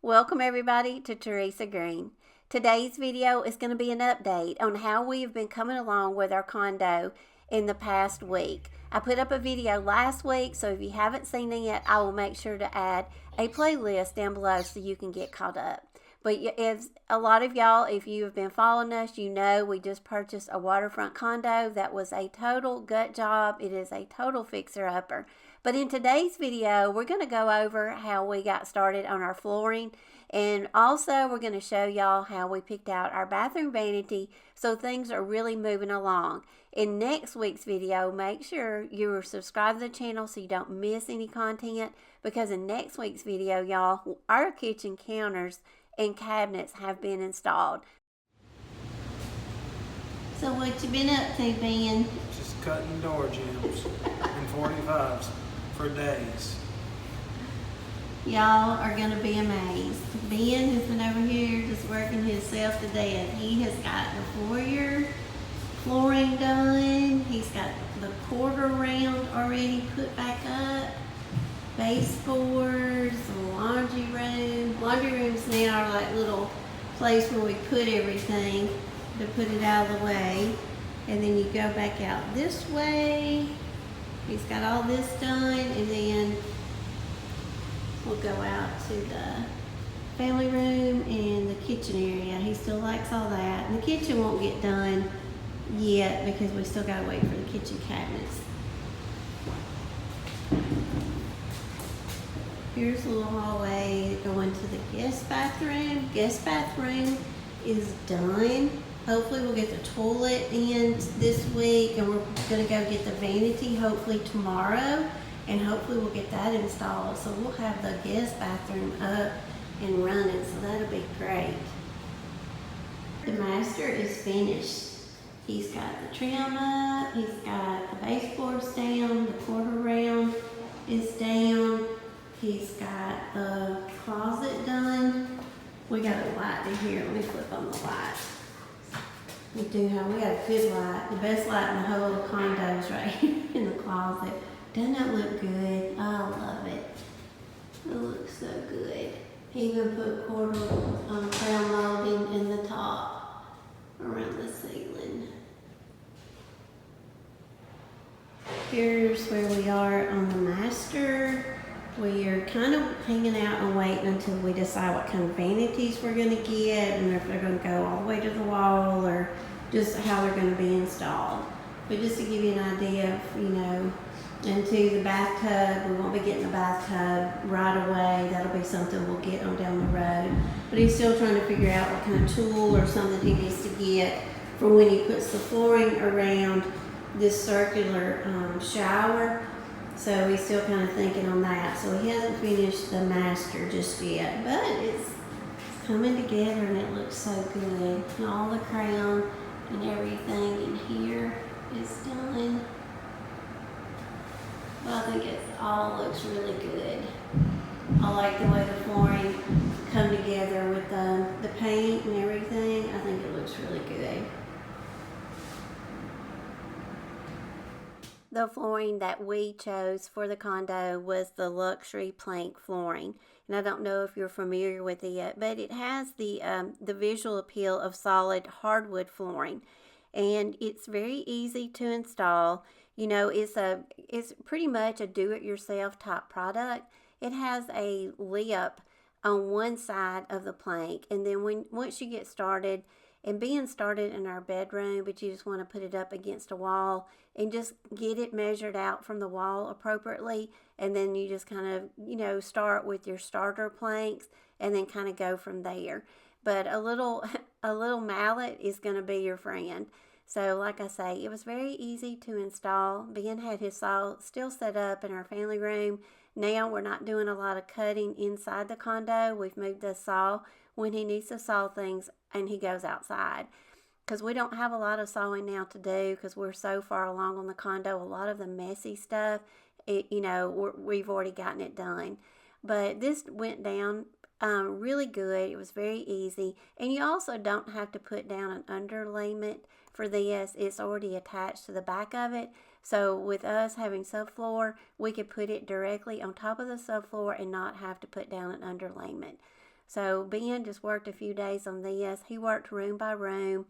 Welcome everybody to Teresa Greene. Today's video is going to be an update on how we have been coming along with our condo in the past week. I put up a video last week, so if you haven't seen it yet, I will make sure to add a playlist down below so you can get caught up. But if a lot of y'all, if you have been following us, you know we just purchased a waterfront condo that was a total gut job. It is a total fixer-upper. But in today's video, we're going to go over how we got started on our flooring, and also we're going to show y'all how we picked out our bathroom vanity, so things are really moving along. In next week's video, make sure you're subscribed to the channel so you don't miss any content, because in next week's video, y'all, our kitchen counters and cabinets have been installed. So what you been up to, Ben? Just cutting door jambs and 45s for days. Y'all are going to be amazed. Ben has been over here just working himself to death. He has got the foyer flooring done. He's got the quarter round already put back up. Baseboards, the laundry room. Laundry rooms now are like little place where we put everything to put it out of the way. And then you go back out this way. He's got all this done, and then we'll go out to the family room and the kitchen area. He still likes all that. And the kitchen won't get done yet because we still gotta wait for the kitchen cabinets. Here's a little hallway going to the guest bathroom. Guest bathroom is done. Hopefully we'll get the toilet in this week, and we're gonna go get the vanity hopefully tomorrow, and hopefully we'll get that installed. So we'll have the guest bathroom up and running, so that'll be great. The master is finished. He's got the trim up, he's got the baseboards down, the quarter round is down, he's got the closet done. We got a light in here. Let me flip on the light. We got a good light, the best light in the whole condo is right here in the closet. Doesn't that look good? I love it. It looks so good. He even put quarter crown molding in the top around the ceiling. Here's where we are on the master. We are kind of hanging out and waiting until we decide what kind of vanities we're going to get, and if they're going to go all the way to the wall or just how they're going to be installed. But just to give you an idea of, into the bathtub, we won't be getting the bathtub right away. That'll be something we'll get on down the road. But he's still trying to figure out what kind of tool or something he needs to get for when he puts the flooring around this circular shower. So he's still kind of thinking on that. So he hasn't finished the master just yet, but it's coming together and it looks so good. And all the crown and everything in here is done. But I think it all looks really good. I like the way the flooring come together with the paint and everything. I think it looks really good. The flooring that we chose for the condo was the luxury plank flooring. And I don't know if you're familiar with it yet, but it has the visual appeal of solid hardwood flooring. And it's very easy to install. It's pretty much a do-it-yourself type product. It has a lip on one side of the plank, and then once you get started, and being started in our bedroom, but you just want to put it up against a wall and just get it measured out from the wall appropriately, and then you just kind of start with your starter planks and then kind of go from there. But a little mallet is going to be your friend. So like I say, it was very easy to install. Ben had his saw still set up in our family room. Now we're not doing a lot of cutting inside the condo. We've moved the saw when he needs to saw things, and he goes outside, because we don't have a lot of sawing now to do because we're so far along on the condo. A lot of the messy stuff, we've already gotten it done. But this went down really good. It was very easy, and you also don't have to put down an underlayment for this. It's already attached to the back of it. So with us having subfloor, we could put it directly on top of the subfloor and not have to put down an underlayment. So Ben just worked a few days on this. He worked room by room,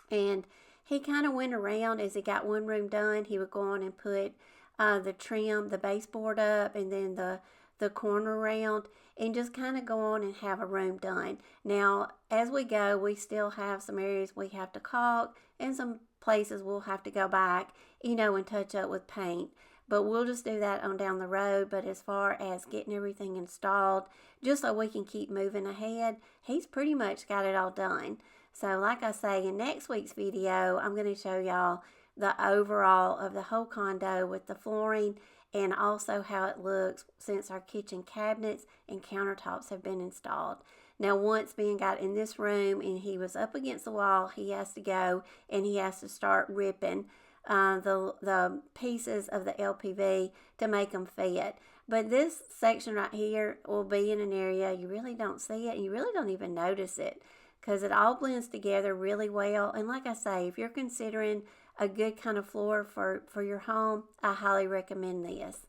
and he kind of went around as he got one room done. He would go on and put the trim, the baseboard up, and then the corner round, and just kind of go on and have a room done. Now, as we go, we still have some areas we have to caulk, and some places we'll have to go back, and touch up with paint. But we'll just do that on down the road. But as far as getting everything installed, just so we can keep moving ahead, he's pretty much got it all done. So like I say, in next week's video, I'm going to show y'all the overall of the whole condo with the flooring, and also how it looks since our kitchen cabinets and countertops have been installed. Now, once Ben got in this room and he was up against the wall, he has to go and he has to start ripping the pieces of the LPV to make them fit. But this section right here will be in an area you really don't see it, and you really don't even notice it, because it all blends together really well. And like I say, if you're considering a good kind of floor for your home, I highly recommend this.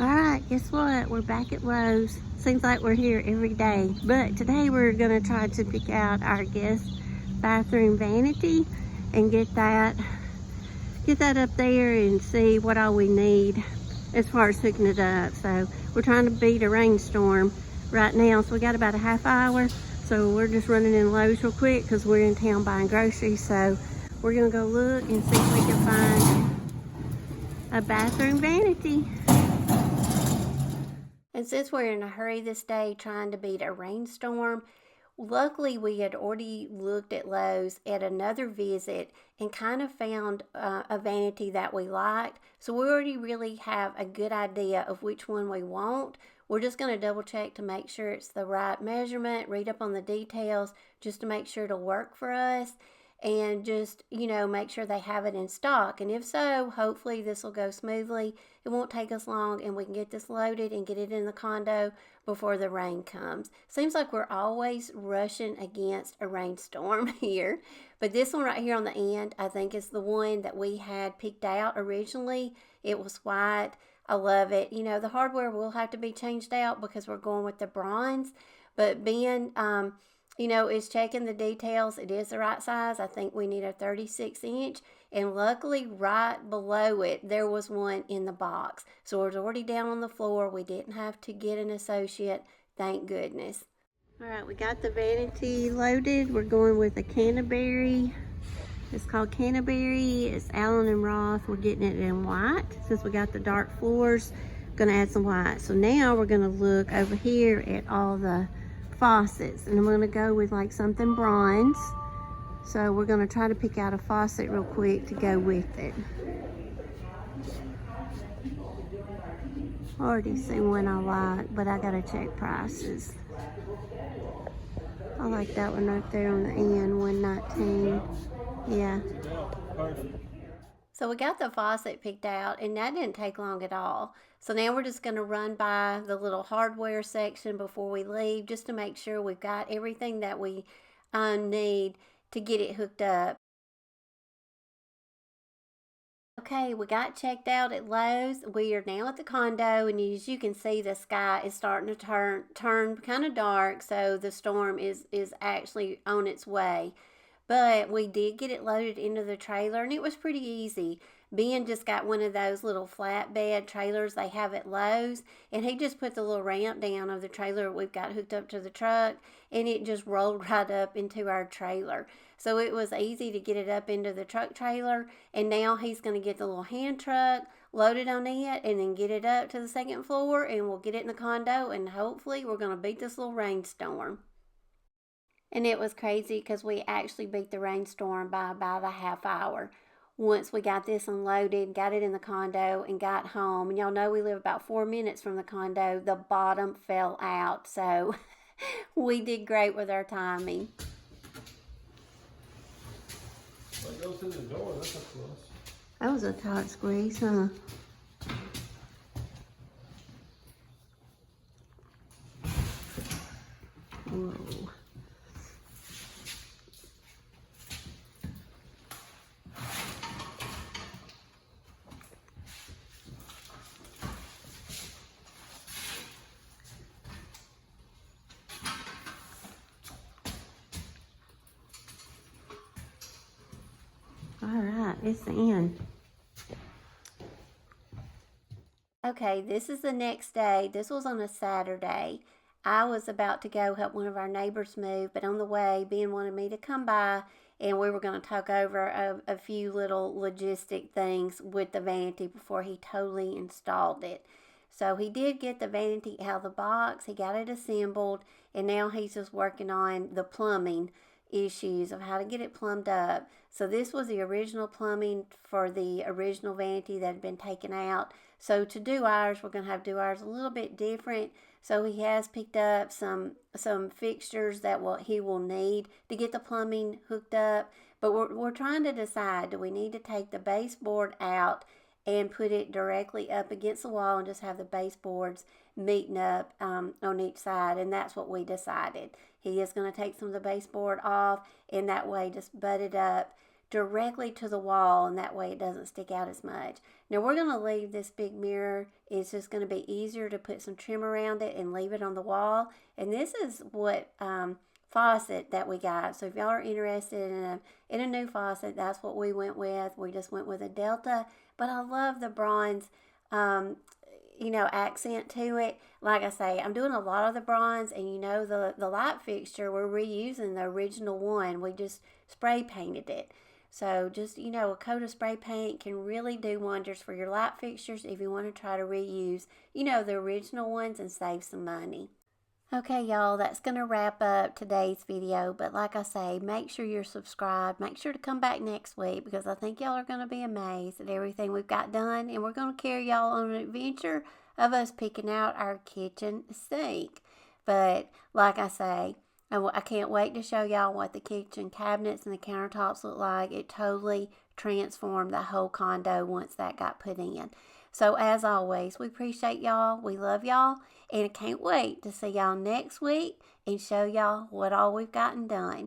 Alright, guess what? We're back at Lowe's. Seems like we're here every day. But today we're going to try to pick out our guest bathroom vanity and get that up there and see what all we need as far as hooking it up. So we're trying to beat a rainstorm right now, so we got about a half hour. So we're just running in Lowe's real quick because we're in town buying groceries. So we're gonna go look and see if we can find a bathroom vanity. And since we're in a hurry this day trying to beat a rainstorm, luckily we had already looked at Lowe's at another visit and kind of found a vanity that we liked. So we already really have a good idea of which one we want. We're just going to double check to make sure it's the right measurement, read up on the details just to make sure it'll work for us, and just, make sure they have it in stock. And if so, hopefully this will go smoothly. It won't take us long, and we can get this loaded and get it in the condo before the rain comes. Seems like we're always rushing against a rainstorm here. But this one right here on the end, I think is the one that we had picked out originally. It was white. I love it. The hardware will have to be changed out because we're going with the bronze. But Ben, is checking the details. It is the right size. I think we need a 36-inch. And luckily, right below it, there was one in the box. So it was already down on the floor. We didn't have to get an associate. Thank goodness. All right, we got the vanity loaded. We're going with a Canterbury. It's called Canterbury. It's Allen and Roth. We're getting it in white. Since we got the dark floors, gonna add some white. So now we're gonna look over here at all the faucets, and I'm gonna go with like something bronze. So we're gonna try to pick out a faucet real quick to go with it. Already seen one I like, but I gotta check prices. I like that one right there on the end, 119. Yeah. Perfect. So we got the faucet picked out, and that didn't take long at all. So now we're just going to run by the little hardware section before we leave, just to make sure we've got everything that we need to get it hooked up. Okay, we got checked out at Lowe's. We are now at the condo, and as you can see, the sky is starting to turn kind of dark, so the storm is actually on its way. But we did get it loaded into the trailer, and it was pretty easy. Ben just got one of those little flatbed trailers they have at Lowe's, and he just put the little ramp down of the trailer we've got hooked up to the truck, and it just rolled right up into our trailer. So it was easy to get it up into the truck trailer, and now he's going to get the little hand truck, load it on it, and then get it up to the second floor, and we'll get it in the condo, and hopefully we're going to beat this little rainstorm. And it was crazy because we actually beat the rainstorm by about a half hour. Once we got this unloaded, got it in the condo, and got home, and y'all know we live about 4 minutes from the condo, the bottom fell out. So we did great with our timing. That goes through the door, that's a plus. That was a tight squeeze, huh? Whoa. this in. Okay, this is the next day. This was on a Saturday. I was about to go help one of our neighbors move, but on the way, Ben wanted me to come by and we were going to talk over a few little logistic things with the vanity before he totally installed it. So he did get the vanity out of the box, he got it assembled, and now he's just working on the plumbing issues of how to get it plumbed up. So this was the original plumbing for the original vanity that had been taken out. So to do ours, we're going to have to do ours a little bit different. So he has picked up some fixtures that he will need to get the plumbing hooked up. But we're trying to decide, do we need to take the baseboard out and put it directly up against the wall and just have the baseboards meeting up on each side? And that's what we decided. He is going to take some of the baseboard off, and that way just butt it up directly to the wall, and that way it doesn't stick out as much. Now we're going to leave this big mirror. It's just going to be easier to put some trim around it and leave it on the wall. And this is what faucet that we got. So if y'all are interested in a new faucet, that's what we went with. We just went with a Delta, but I love the bronze accent to it. Like I say, I'm doing a lot of the bronze, and the light fixture, we're reusing the original one. We just spray painted it. So just, a coat of spray paint can really do wonders for your light fixtures if you want to try to reuse, the original ones and save some money. Okay, y'all, that's going to wrap up today's video. But like I say, make sure you're subscribed. Make sure to come back next week because I think y'all are going to be amazed at everything we've got done. And we're going to carry y'all on an adventure of us picking out our kitchen sink. But like I say, I can't wait to show y'all what the kitchen cabinets and the countertops look like. It totally transformed the whole condo once that got put in. So as always, we appreciate y'all. We love y'all. And I can't wait to see y'all next week and show y'all what all we've gotten done.